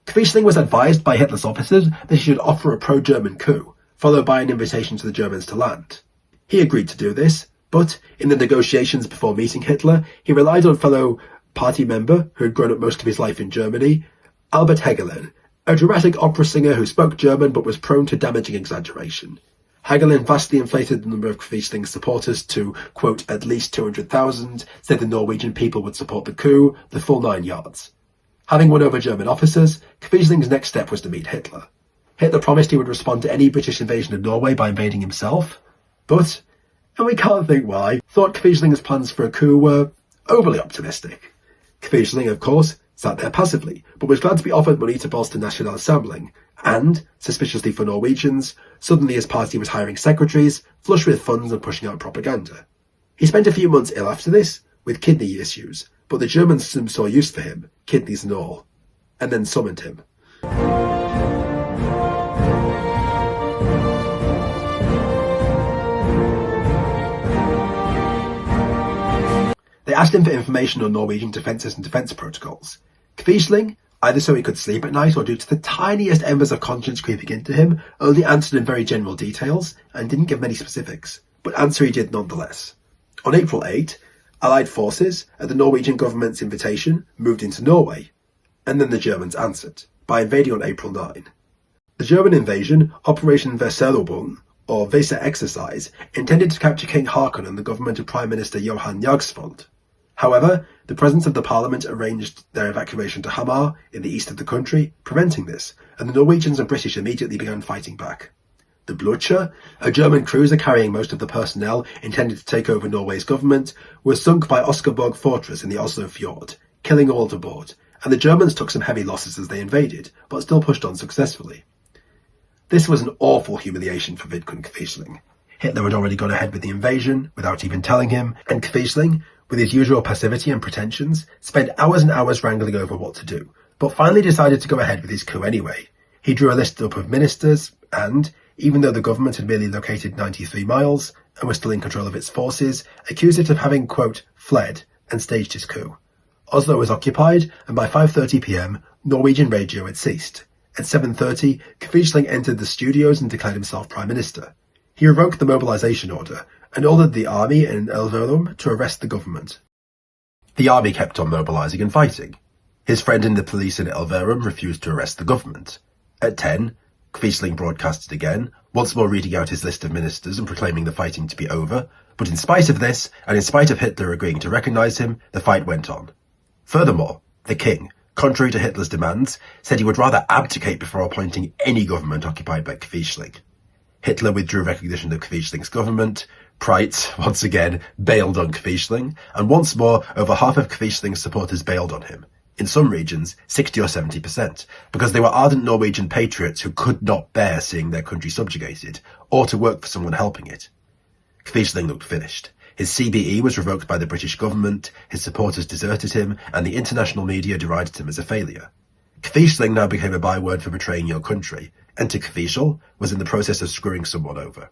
Quisling was advised by Hitler's officers that he should offer a pro-German coup, followed by an invitation to the Germans to land. He agreed to do this, but in the negotiations before meeting Hitler, he relied on fellow party member who had grown up most of his life in Germany, Albert Hegelin, a dramatic opera singer who spoke German but was prone to damaging exaggeration. Hegelin vastly inflated the number of Quisling's supporters to, quote, at least 200,000, said the Norwegian people would support the coup, the full 9 yards. Having won over German officers, Quisling's next step was to meet Hitler. Hitler promised he would respond to any British invasion of Norway by invading himself, but, and we can't think why, thought Quisling's plans for a coup were overly optimistic. Quisling, of course, sat there passively, but was glad to be offered money to bolster National Assembling, and, suspiciously for Norwegians, suddenly his party was hiring secretaries, flush with funds and pushing out propaganda. He spent a few months ill after this, with kidney issues, but the Germans soon saw use for him, kidneys and all, and then summoned him. They asked him for information on Norwegian defences and defence protocols. Quisling, either so he could sleep at night or due to the tiniest embers of conscience creeping into him, only answered in very general details and didn't give many specifics, but answer he did nonetheless. On April 8, Allied forces, at the Norwegian government's invitation, moved into Norway, and then the Germans answered, by invading on April 9. The German invasion, Operation Weserübung, or Weser exercise, intended to capture King Haakon and the government of Prime Minister Johan Jagsvold. However, the presence of the parliament arranged their evacuation to Hamar, in the east of the country, preventing this, and the Norwegians and British immediately began fighting back. The Blücher, a German cruiser carrying most of the personnel intended to take over Norway's government, was sunk by Oscarborg Fortress in the Oslo Fjord, killing all aboard, and the Germans took some heavy losses as they invaded, but still pushed on successfully. This was an awful humiliation for Vidkun Quisling. Hitler had already gone ahead with the invasion, without even telling him, and Quisling, with his usual passivity and pretensions, spent hours and hours wrangling over what to do, but finally decided to go ahead with his coup anyway. He drew a list up of ministers, and, even though the government had merely located 93 miles, and was still in control of its forces, accused it of having, quote, fled, and staged his coup. Oslo was occupied, and by 5:30 p.m, Norwegian radio had ceased. At 7:30, Quisling entered the studios and declared himself Prime Minister. He revoked the mobilization order, and ordered the army in Elverum to arrest the government. The army kept on mobilizing and fighting. His friend in the police in Elverum refused to arrest the government. At 10, Quisling broadcasted again, once more reading out his list of ministers and proclaiming the fighting to be over, but in spite of this, and in spite of Hitler agreeing to recognize him, the fight went on. Furthermore, the king, contrary to Hitler's demands, said he would rather abdicate before appointing any government occupied by Quisling. Hitler withdrew recognition of Quisling's government, Preit, once again, bailed on Quisling, and once more, over half of Quisling's supporters bailed on him. In some regions, 60 or 70%, because they were ardent Norwegian patriots who could not bear seeing their country subjugated, or to work for someone helping it. Quisling looked finished. His CBE was revoked by the British government, his supporters deserted him, and the international media derided him as a failure. Quisling now became a byword for betraying your country, and to Quisl was in the process of screwing someone over.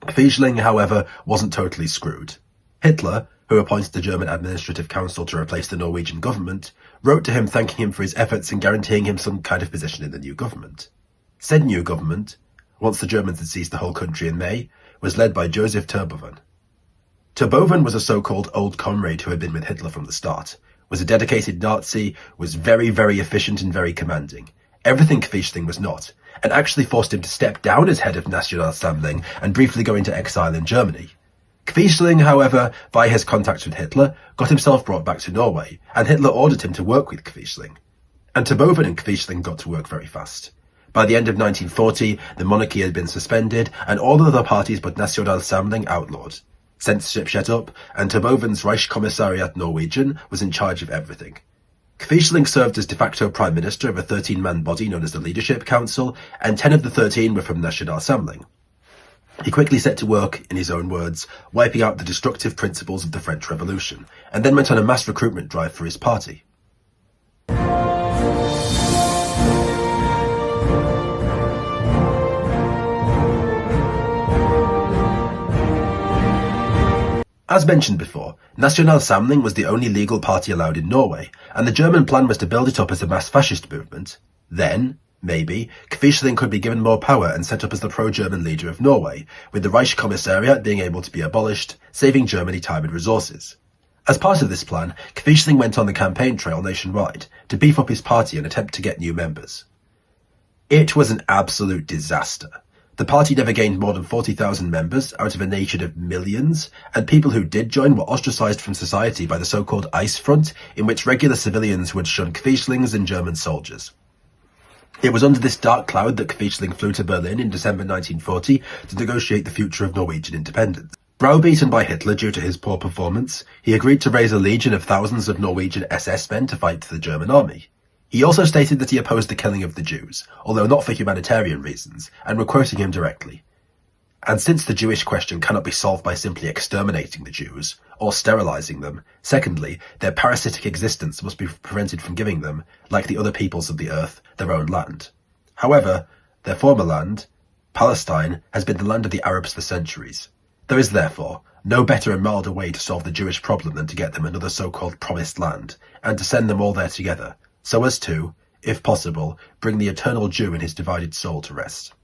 Quisling, however, wasn't totally screwed. Hitler, who appointed the German Administrative Council to replace the Norwegian government, wrote to him thanking him for his efforts and guaranteeing him some kind of position in the new government. Said new government, once the Germans had seized the whole country in May, was led by Joseph Terboven. Terboven was a so-called old comrade who had been with Hitler from the start, was a dedicated Nazi, was very, very efficient and very commanding. Everything Quisling was not, and actually forced him to step down as head of National Assembling and briefly go into exile in Germany. Quisling, however, via his contacts with Hitler, got himself brought back to Norway, and Hitler ordered him to work with Quisling. And Terboven and Quisling got to work very fast. By the end of 1940, the monarchy had been suspended, and all other parties but National Assembling outlawed. Censorship shut up, and Terboven's Reichskommissariat Norwegian was in charge of everything. Quisling served as de facto prime minister of a 13-man body known as the Leadership Council, and 10 of the 13 were from Nationalsamling. He quickly set to work, in his own words, wiping out the destructive principles of the French Revolution, and then went on a mass recruitment drive for his party. As mentioned before, Nationalsamling was the only legal party allowed in Norway, and the German plan was to build it up as a mass fascist movement. Then, maybe, Quisling could be given more power and set up as the pro-German leader of Norway, with the Reichskommissariat being able to be abolished, saving Germany time and resources. As part of this plan, Quisling went on the campaign trail nationwide to beef up his party and attempt to get new members. It was an absolute disaster. The party never gained more than 40,000 members out of a nation of millions, and people who did join were ostracized from society by the so-called Ice Front, in which regular civilians would shun Quislings and German soldiers. It was under this dark cloud that Quisling flew to Berlin in December 1940 to negotiate the future of Norwegian independence. Browbeaten by Hitler due to his poor performance, he agreed to raise a legion of thousands of Norwegian SS men to fight for the German army. He also stated that he opposed the killing of the Jews, although not for humanitarian reasons, and we're quoting him directly. And since the Jewish question cannot be solved by simply exterminating the Jews, or sterilizing them, secondly, their parasitic existence must be prevented from giving them, like the other peoples of the earth, their own land. However, their former land, Palestine, has been the land of the Arabs for centuries. There is, therefore, no better and milder way to solve the Jewish problem than to get them another so-called promised land, and to send them all there together, so as to, if possible, bring the eternal Jew in his divided soul to rest.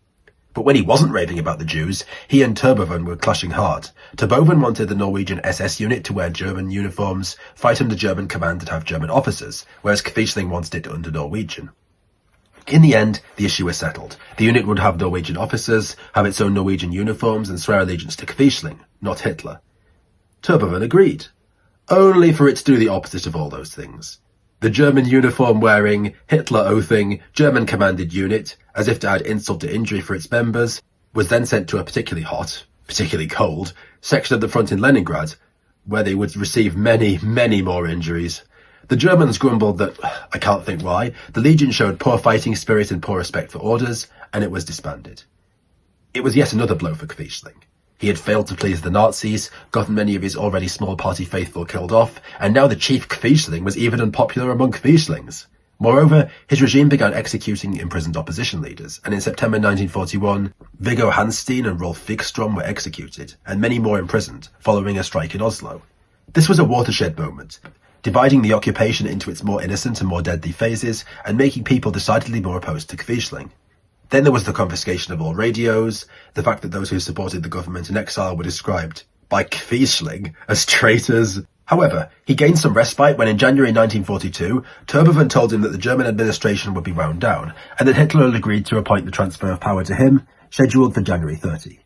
But when he wasn't raving about the Jews, he and Terboven were clashing hard. Terboven wanted the Norwegian SS unit to wear German uniforms, fight under German command and have German officers, whereas Quisling wanted it under Norwegian. In the end, the issue was settled. The unit would have Norwegian officers, have its own Norwegian uniforms, and swear allegiance to Quisling, not Hitler. Terboven agreed, only for it to do the opposite of all those things. The German uniform-wearing, Hitler-oathing, German-commanded unit, as if to add insult to injury for its members, was then sent to a particularly hot, particularly cold, section of the front in Leningrad, where they would receive many, many more injuries. The Germans grumbled that, I can't think why, the Legion showed poor fighting spirit and poor respect for orders, and it was disbanded. It was yet another blow for Quisling. He had failed to please the Nazis, gotten many of his already small party faithful killed off, and now the chief Quisling was even unpopular among Quislings. Moreover, his regime began executing imprisoned opposition leaders, and in September 1941, Viggo Hanstein and Rolf Wikström were executed, and many more imprisoned, following a strike in Oslo. This was a watershed moment, dividing the occupation into its more innocent and more deadly phases, and making people decidedly more opposed to Quisling. Then there was the confiscation of all radios, the fact that those who supported the government in exile were described by Quisling as traitors. However, he gained some respite when in January 1942, Terboven told him that the German administration would be wound down, and that Hitler had agreed to appoint the transfer of power to him, scheduled for January 30.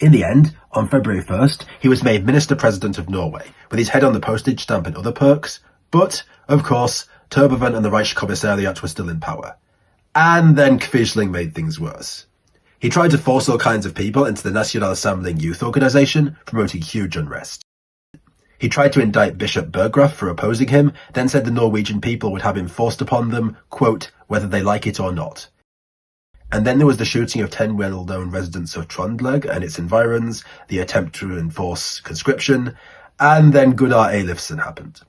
In the end, on February 1st, he was made Minister-President of Norway, with his head on the postage stamp and other perks, but, of course, Terboven and the Reichskommissariat were still in power. And then Quisling made things worse. He tried to force all kinds of people into the Nationalsamling youth organisation, promoting huge unrest. He tried to indict Bishop Berggraff for opposing him, then said the Norwegian people would have him forced upon them, quote, whether they like it or not. And then there was the shooting of 10 well-known residents of Trondheim and its environs, the attempt to enforce conscription, and then Gunnar Eilifsen happened.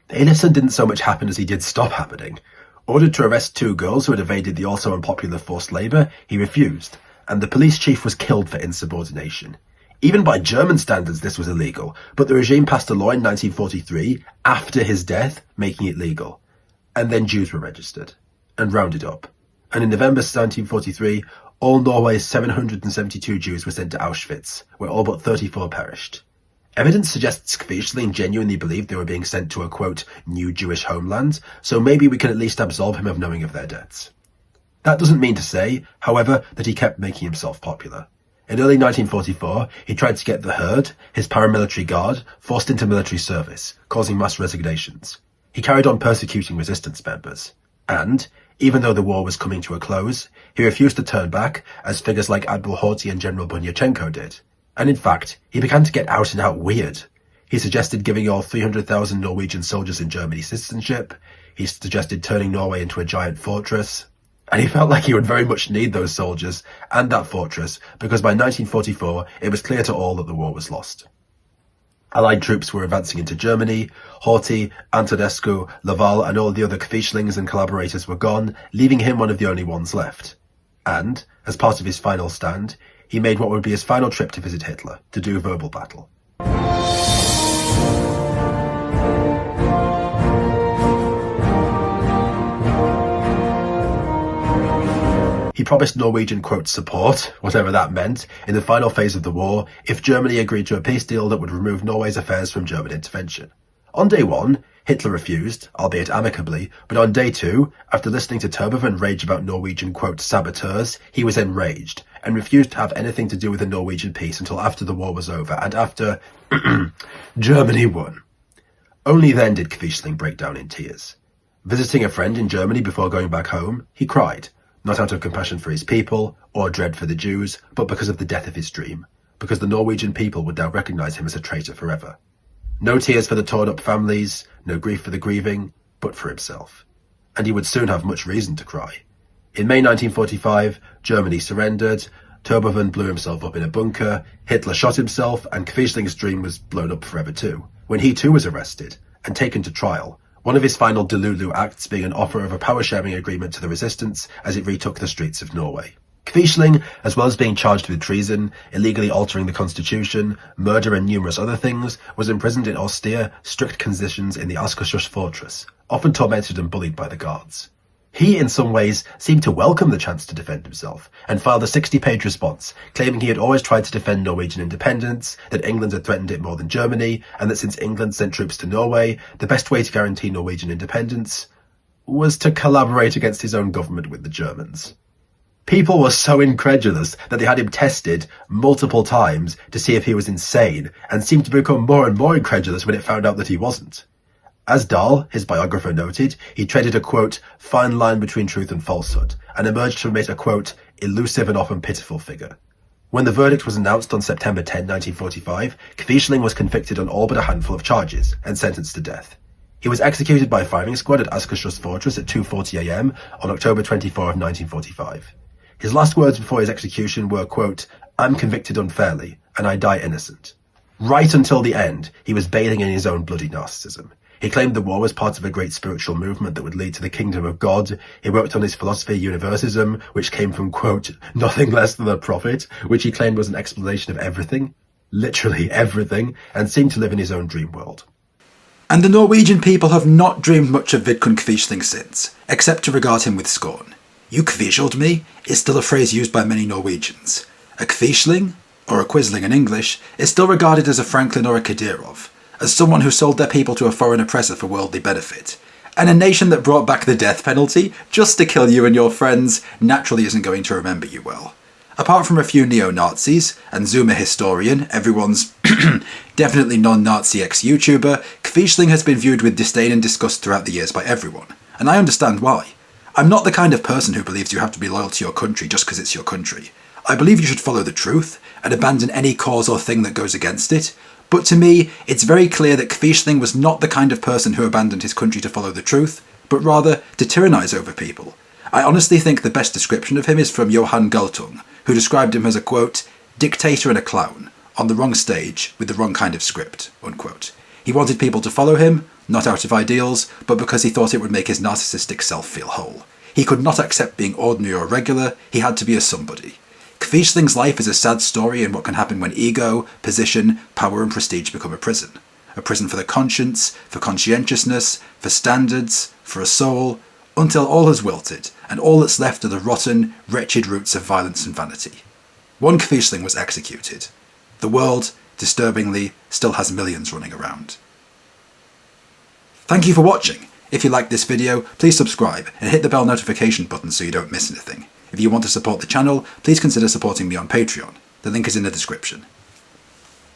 Eilifsen didn't so much happen as he did stop happening. Ordered to arrest 2 girls who had evaded the also unpopular forced labour, he refused, and the police chief was killed for insubordination. Even by German standards this was illegal, but the regime passed a law in 1943, after his death, making it legal. And then Jews were registered, and rounded up. And in November 1943, all Norway's 772 Jews were sent to Auschwitz, where all but 34 perished. Evidence suggests Quisling genuinely believed they were being sent to a, quote, new Jewish homeland, so maybe we can at least absolve him of knowing of their deaths. That doesn't mean to say, however, that he kept making himself popular. In early 1944, he tried to get the Herd, his paramilitary guard, forced into military service, causing mass resignations. He carried on persecuting resistance members. And, even though the war was coming to a close, he refused to turn back, as figures like Admiral Horthy and General Bunyachenko did. And in fact, he began to get out and out weird. He suggested giving all 300,000 Norwegian soldiers in Germany citizenship. He suggested turning Norway into a giant fortress. And he felt like he would very much need those soldiers and that fortress, because by 1944 it was clear to all that the war was lost. Allied troops were advancing into Germany. Horthy, Antonescu, Laval and all the other Quislings and collaborators were gone, leaving him one of the only ones left. And, as part of his final stand, he made what would be his final trip to visit Hitler, to do verbal battle. He promised Norwegian, quote, support, whatever that meant, in the final phase of the war, if Germany agreed to a peace deal that would remove Norway's affairs from German intervention. On day one, Hitler refused, albeit amicably, but on day two, after listening to Turbevin rage about Norwegian, quote, saboteurs, he was enraged, and refused to have anything to do with the Norwegian peace until after the war was over, and after Germany won. Only then did Quisling break down in tears. Visiting a friend in Germany before going back home, he cried, not out of compassion for his people, or dread for the Jews, but because of the death of his dream, because the Norwegian people would now recognise him as a traitor forever. No tears for the torn-up families, no grief for the grieving, but for himself. And he would soon have much reason to cry. In May 1945, Germany surrendered, Turbevin blew himself up in a bunker, Hitler shot himself, and Quisling's dream was blown up forever too, when he too was arrested and taken to trial, one of his final Delulu acts being an offer of a power-sharing agreement to the resistance as it retook the streets of Norway. Quisling, as well as being charged with treason, illegally altering the constitution, murder and numerous other things, was imprisoned in austere, strict conditions in the Akershus fortress, often tormented and bullied by the guards. He, in some ways, seemed to welcome the chance to defend himself, and filed a 60-page response, claiming he had always tried to defend Norwegian independence, that England had threatened it more than Germany, and that since England sent troops to Norway, the best way to guarantee Norwegian independence was to collaborate against his own government with the Germans. People were so incredulous that they had him tested multiple times to see if he was insane, and seemed to become more and more incredulous when it found out that he wasn't. As Dahl, his biographer, noted, he treaded a, quote, fine line between truth and falsehood, and emerged from it a, quote, elusive and often pitiful figure. When the verdict was announced on September 10, 1945, Quisling was convicted on all but a handful of charges, and sentenced to death. He was executed by a firing squad at Akershus Fortress at 2:40 a.m. on October 24 of 1945. His last words before his execution were, quote, I'm convicted unfairly, and I die innocent. Right until the end, he was bathing in his own bloody narcissism. He claimed the war was part of a great spiritual movement that would lead to the kingdom of God. He worked on his philosophy Universalism, which came from, quote, nothing less than a prophet, which he claimed was an explanation of everything, literally everything, and seemed to live in his own dream world. And the Norwegian people have not dreamed much of Vidkun Quisling since, except to regard him with scorn. You Quisled me is still a phrase used by many Norwegians. A Quisling, or a Quisling in English, is still regarded as a Franklin or a Kadyrov, as someone who sold their people to a foreign oppressor for worldly benefit. And a nation that brought back the death penalty just to kill you and your friends naturally isn't going to remember you well. Apart from a few neo-Nazis, and Zoomer historian, everyone's definitely non-Nazi ex-YouTuber, Quisling has been viewed with disdain and disgust throughout the years by everyone, and I understand why. I'm not the kind of person who believes you have to be loyal to your country just because it's your country. I believe you should follow the truth, and abandon any cause or thing that goes against it, but to me, it's very clear that Quisling was not the kind of person who abandoned his country to follow the truth, but rather to tyrannise over people. I honestly think the best description of him is from Johan Galtung, who described him as a, quote, dictator and a clown, on the wrong stage, with the wrong kind of script, unquote. He wanted people to follow him, not out of ideals, but because he thought it would make his narcissistic self feel whole. He could not accept being ordinary or regular, he had to be a somebody. Quisling's life is a sad story in what can happen when ego, position, power and prestige become a prison. A prison for the conscience, for conscientiousness, for standards, for a soul, until all has wilted, and all that's left are the rotten, wretched roots of violence and vanity. One Quisling was executed. The world, disturbingly, still has millions running around. Thank you for watching. If you liked this video, please subscribe and hit the bell notification button so you don't miss anything. If you want to support the channel, please consider supporting me on Patreon. The link is in the description.